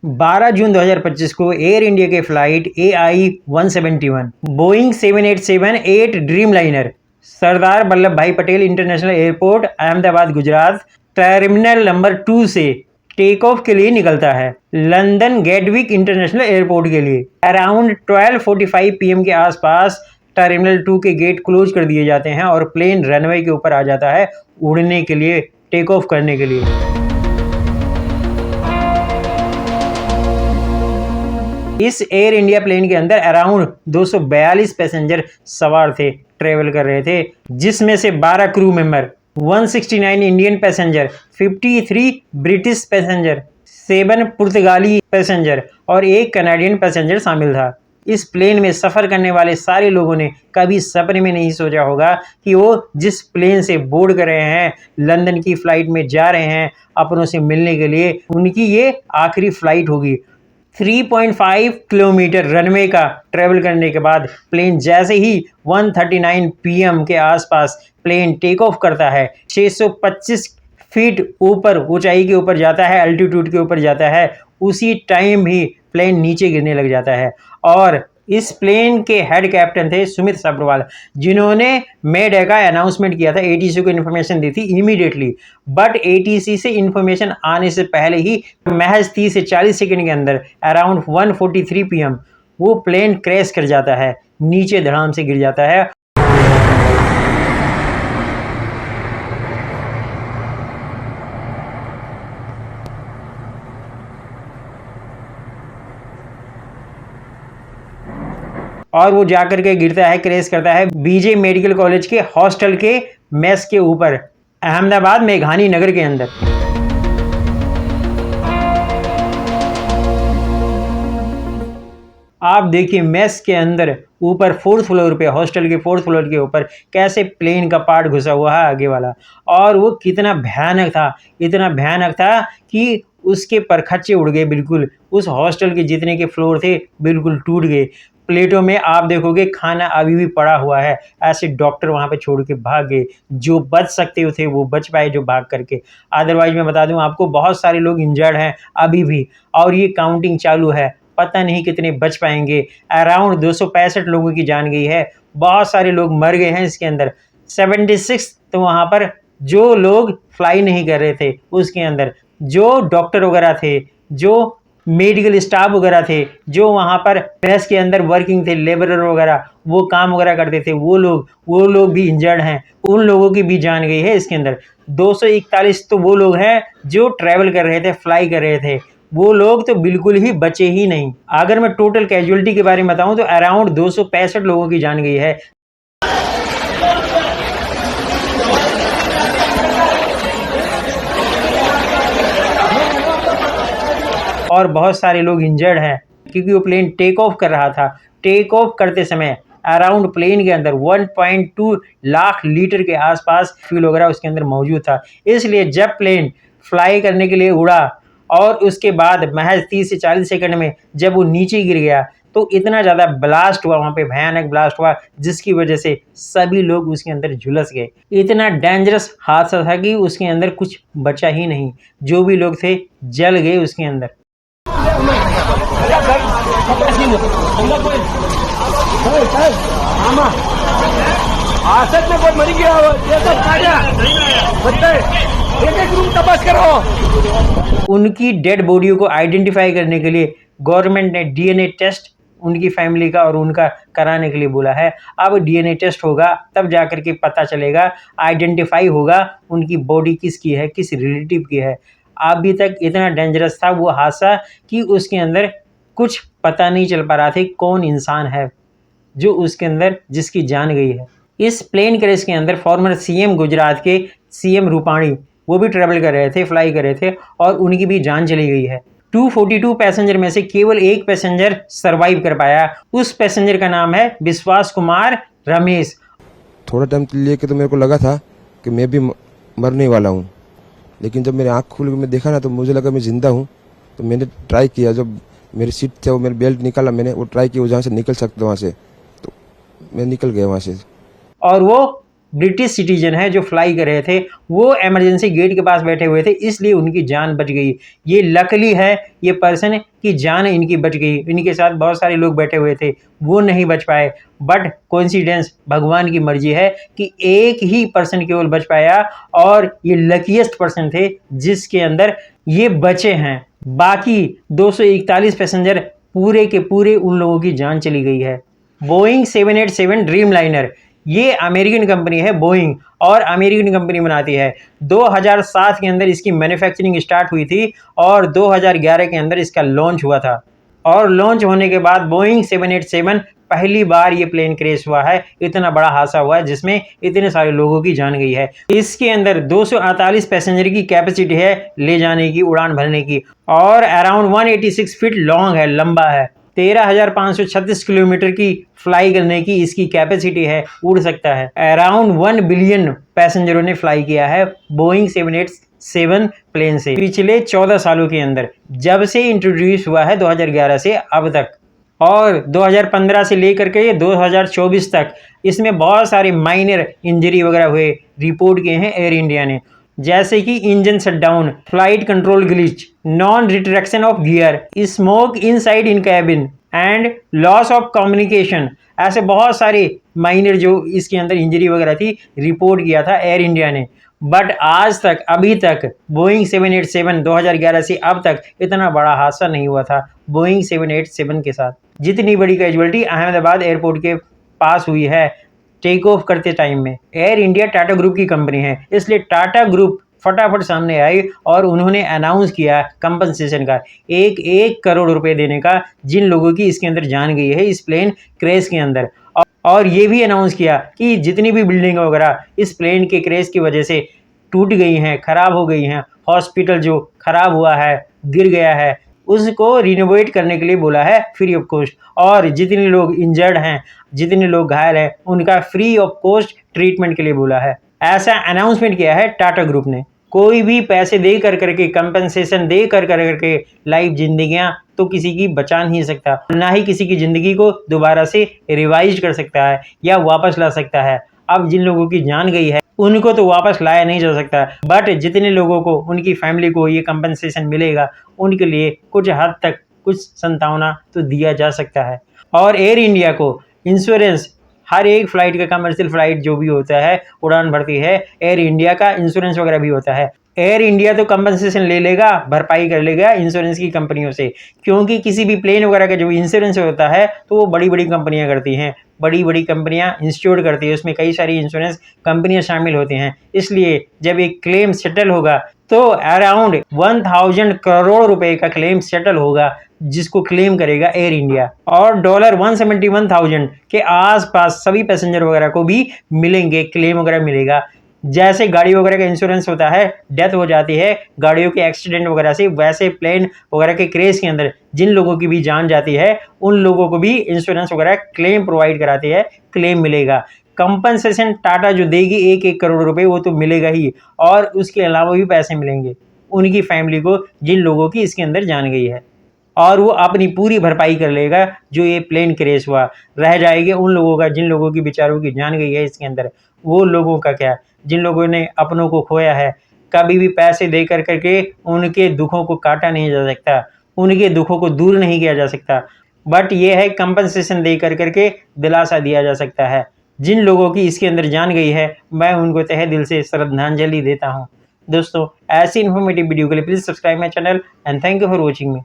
12 June 2025 को Air India के flight AI-171 Boeing 787-8 Dreamliner Sardar Vallabh Bhai Patel international airport Ahmedabad Gujarat terminal number 2 से take off के लिए निकलता है लंदन गेटविक इंटरनेशनल एयरपोर्ट के लिए। अराउंड 12:45 PM के आसपास टर्मिनल 2 के गेट क्लोज कर दिए जाते हैं और प्लेन रनवे के ऊपर आ जाता है उड़ने के लिए, टेक ऑफ करने के लिए। इस एयर इंडिया प्लेन के अंदर अराउंड 242 पैसेंजर सवार थे, ट्रेवल कर रहे थे, जिसमें से 12 crew member, 169 Indian passenger, 53 British passenger, 7 पुर्तगाली पैसेंजर और 1 कनाडियन पैसेंजर शामिल था। इस प्लेन में सफ़र करने वाले सारे लोगों ने कभी सपने में नहीं सोचा होगा कि वो जिस प्लेन से बोर्ड कर रहे हैं, लंदन की फ़्लाइट में जा रहे हैं अपनों से मिलने के लिए, उनकी ये आखिरी फ़्लाइट होगी। 3.5 किलोमीटर रनवे का ट्रेवल करने के बाद प्लेन जैसे ही 1:39 PM के आसपास प्लेन टेक ऑफ करता है, 625 फीट ऊपर ऊंचाई के ऊपर जाता है, अल्टीट्यूड के ऊपर जाता है, उसी टाइम ही प्लेन नीचे गिरने लग जाता है। और इस प्लेन के हेड कैप्टन थे सुमित सब्रवाल, जिन्होंने मेडे का अनाउंसमेंट किया था, ATC को इन्फॉर्मेशन दी थी इमीडिएटली, बट ATC से इन्फॉर्मेशन आने से पहले ही महज 30 से 40 सेकंड के अंदर अराउंड 1:43 PM वो प्लेन क्रैश कर जाता है, नीचे धड़ाम से गिर जाता है। और वो जाकर के गिरता है, क्रैश करता है BJ मेडिकल कॉलेज के हॉस्टल के मेस के ऊपर, अहमदाबाद मेघानी नगर के अंदर। आप देखिए मेस के अंदर ऊपर 4th फ्लोर पे, हॉस्टल के 4th फ्लोर के ऊपर कैसे प्लेन का पार्ट घुसा हुआ है आगे वाला, और वो कितना भयानक था, इतना भयानक था कि उसके परखच्चे उड़ गए बिल्कुल, उस हॉस्टल के जितने के फ्लोर थे बिल्कुल टूट गए। प्लेटों में आप देखोगे खाना अभी भी पड़ा हुआ है, ऐसे डॉक्टर वहाँ पे छोड़ के भाग गए, जो बच सकते थे वो बच पाए, जो भाग करके। अदरवाइज मैं बता दूं आपको, बहुत सारे लोग इंजर्ड हैं अभी भी, और ये काउंटिंग चालू है, पता नहीं कितने बच पाएंगे। अराउंड 265 लोगों की जान गई है, बहुत सारे लोग मर गए हैं इसके अंदर। 76 तो वहाँ पर जो लोग फ्लाई नहीं कर रहे थे उसके अंदर, जो डॉक्टर वगैरह थे, जो मेडिकल स्टाफ वगैरह थे, जो वहाँ पर प्रेस के अंदर वर्किंग थे, लेबरर वगैरह, वो काम वगैरह करते थे, वो लोग भी इंजर्ड हैं, उन लोगों की भी जान गई है इसके अंदर। 241 तो वो लोग हैं जो ट्रैवल कर रहे थे, फ्लाई कर रहे थे, वो लोग तो बिल्कुल ही बचे ही नहीं। अगर मैं टोटल कैजुअलिटी के बारे में बताऊं तो अराउंड 265 लोगों की जान गई है। और बहुत सारे लोग इंजर्ड हैं क्योंकि वो प्लेन टेक ऑफ कर रहा था। टेक ऑफ करते समय अराउंड प्लेन के अंदर 1.2 लाख लीटर के आसपास फ्यूल वगैरह उसके अंदर मौजूद था। इसलिए जब प्लेन फ्लाई करने के लिए उड़ा और उसके बाद महज 30 से 40 सेकंड में जब वो नीचे गिर गया तो इतना ज़्यादा ब्लास्ट हुआ, वहाँ पे भयानक ब्लास्ट हुआ, जिसकी वजह से सभी लोग उसके अंदर झुलस गए। इतना डेंजरस हादसा था कि उसके अंदर कुछ बचा ही नहीं, जो भी लोग थे जल गए उसके अंदर। उनकी डेड बॉडियों को आइडेंटिफाई करने के लिए गवर्नमेंट ने DNA टेस्ट उनकी फैमिली का और उनका कराने के लिए बोला है। अब DNA टेस्ट होगा तब जाकर के पता चलेगा, आइडेंटिफाई होगा उनकी बॉडी किसकी है, किस रिलेटिव की है। अभी तक इतना डेंजरस था वो हादसा कि उसके अंदर कुछ पता नहीं चल पा रहा था कौन इंसान है जो उसके अंदर जिसकी जान गई है। इस प्लेन क्रैश के अंदर फॉर्मर CM गुजरात के CM रूपाणी वो भी ट्रेवल कर रहे थे, फ्लाई कर रहे थे, और उनकी भी जान चली गई है। 242 पैसेंजर में से केवल एक पैसेंजर सरवाइव कर पाया। उस पैसेंजर का नाम है विश्वास कुमार रमेश। थोड़ा टाइम लेके तो मेरे को लगा था कि मैं भी मरने वाला हूँ, लेकिन जब मेरी आँख खुल के मैं देखा ना तो मुझे लगा मैं जिंदा हूँ। तो मैंने ट्राई किया, जब मेरी सीट थे वो मेरी बेल्ट निकाला, मैंने वो ट्राई किया वो जहाँ से निकल सकता वहाँ से, तो मैं निकल गया वहाँ से। और वो ब्रिटिश सिटीजन है जो फ्लाई कर रहे थे, वो इमरजेंसी गेट के पास बैठे हुए थे, इसलिए उनकी जान बच गई। ये लकली है ये पर्सन की जान इनकी बच गई। इनके साथ बहुत सारे लोग बैठे हुए थे, वो नहीं बच पाए। बट कोइंसिडेंस, भगवान की मर्जी है कि एक ही पर्सन केवल बच पाया और ये लकीएस्ट पर्सन थे जिसके अंदर ये बचे हैं। बाकी 241 पैसेंजर पूरे के पूरे उन लोगों की जान चली गई है। बोइंग 787 ड्रीम लाइनर, ये अमेरिकन कंपनी है बोइंग, और अमेरिकन कंपनी बनाती है। 2007 के अंदर इसकी मैन्युफैक्चरिंग स्टार्ट हुई थी और 2011 के अंदर इसका लॉन्च हुआ था। और लॉन्च होने के बाद बोइंग 787 पहली बार ये प्लेन क्रैश हुआ है। इतना बड़ा हादसा हुआ है जिसमें इतने सारे लोगों की जान गई है। इसके अंदर 248 पैसेंजर की कैपेसिटी है ले जाने की, उड़ान भरने की, और अराउंड 186 फीट लॉन्ग है, लंबा है। 13,536 किलोमीटर की फ्लाई करने की इसकी कैपेसिटी है, उड़ सकता है। अराउंड 1 बिलियन पैसेंजरों ने फ्लाई किया है बोइंग 787 प्लेन से पिछले 14 सालों के अंदर, जब से इंट्रोड्यूस हुआ है 2011 से अब तक। और 2015 से लेकर के 2024 तक इसमें बहुत सारे माइनर इंजरी वगैरह हुए रिपोर्ट किए हैं एयर इंडिया ने, जैसे कि engine shutdown, flight control glitch, non retraction of gear, smoke inside in cabin and loss of communication. ऐसे बहुत सारे माइनर जो इसके अंदर इंजरी वगैरह थी रिपोर्ट किया था एयर इंडिया ने। बट आज तक, अभी तक बोइंग 787 2011 से अब तक इतना बड़ा हादसा नहीं हुआ था बोइंग 787 के साथ। जितनी बड़ी कैजुअलिटी अहमदाबाद एयरपोर्ट के पास हुई है टेक ऑफ करते टाइम में। एयर इंडिया टाटा ग्रुप की कंपनी है, इसलिए टाटा ग्रुप फटाफट सामने आई और उन्होंने अनाउंस किया कंपनसेशन का 1 करोड़ रुपए देने का जिन लोगों की इसके अंदर जान गई है इस प्लेन क्रैश के अंदर। और ये भी अनाउंस किया कि जितनी भी बिल्डिंग वगैरह इस प्लेन के क्रैश की वजह से टूट गई हैं, खराब हो गई हैं, हॉस्पिटल जो खराब हुआ है, गिर गया है, उसको रिनोवेट करने के लिए बोला है फ्री ऑफ कॉस्ट। और जितने लोग इंजर्ड हैं, जितने लोग घायल हैं, उनका फ्री ऑफ कॉस्ट ट्रीटमेंट के लिए बोला है। ऐसा अनाउंसमेंट किया है टाटा ग्रुप ने। कोई भी पैसे दे कर करके, कंपनसेशन दे कर करके लाइफ जिंदगियां तो किसी की बचा नहीं सकता, ना ही किसी की ज़िंदगी को दोबारा से रिवाइज कर सकता है या वापस ला सकता है। अब जिन लोगों की जान गई है उनको तो वापस लाया नहीं जा सकता, बट जितने लोगों को, उनकी फैमिली को ये कंपनसेशन मिलेगा, उनके लिए कुछ हद तक कुछ संतावना तो दिया जा सकता है। और एयर इंडिया को इंश्योरेंस, हर एक फ़्लाइट का, कमर्शियल फ़्लाइट जो भी होता है, उड़ान भरती है, एयर इंडिया का इंश्योरेंस वगैरह भी होता है। एयर इंडिया तो कंपनसेशन ले लेगा, भरपाई कर लेगा इंश्योरेंस की कंपनियों से, क्योंकि किसी भी प्लेन वगैरह का जो इंश्योरेंस होता है तो वो बड़ी बड़ी कंपनियां करती हैं, बड़ी बड़ी कंपनियां इंश्योर करती है, उसमें कई सारी इंश्योरेंस कंपनियां शामिल होती हैं। इसलिए जब एक क्लेम सेटल होगा तो अराउंड 1000 करोड़ रुपए का क्लेम सेटल होगा, जिसको क्लेम करेगा एयर इंडिया। और $171,000 के आसपास सभी पैसेंजर वगैरह को भी मिलेंगे, क्लेम वगैरह मिलेगा। जैसे गाड़ी वगैरह का इंश्योरेंस होता है, डेथ हो जाती है गाड़ियों के एक्सीडेंट वगैरह से, वैसे प्लेन वगैरह के क्रैश के अंदर जिन लोगों की भी जान जाती है उन लोगों को भी इंश्योरेंस वगैरह क्लेम प्रोवाइड कराती है, क्लेम मिलेगा। कंपनसेशन टाटा जो देगी 1 करोड़ रुपए, वो तो मिलेगा ही, और उसके अलावा भी पैसे मिलेंगे उनकी फैमिली को जिन लोगों की इसके अंदर जान गई है, और वो अपनी पूरी भरपाई कर लेगा जो ये प्लेन क्रैश हुआ। रह जाएगी उन लोगों का जिन लोगों की बेचारों की जान गई है इसके अंदर, वो लोगों का क्या, जिन लोगों ने अपनों को खोया है। कभी भी पैसे दे कर करके उनके दुखों को काटा नहीं जा सकता, उनके दुखों को दूर नहीं किया जा सकता, बट ये है कंपनसेशन दे कर करके दिलासा दिया जा सकता है। जिन लोगों की इसके अंदर जान गई है, मैं उनको तहे दिल से श्रद्धांजलि देता हूँ। दोस्तों, ऐसी इन्फॉर्मेटिव वीडियो के लिए please subscribe my channel and thank you for watching me.